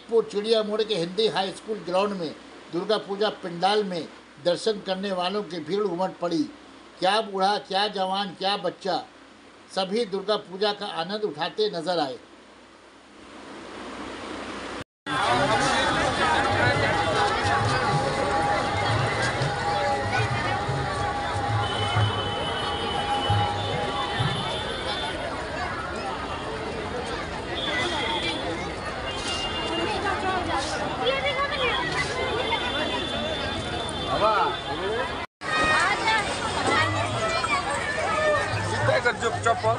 भरतपुर चिड़िया मोड़ के हिंदी हाई स्कूल ग्राउंड में दुर्गा पूजा पंडाल में दर्शन करने वालों की भीड़ उमड़ पड़ी। क्या बूढ़ा, क्या जवान, क्या बच्चा, सभी दुर्गा पूजा का आनंद उठाते नजर आए। चप्पल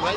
भाई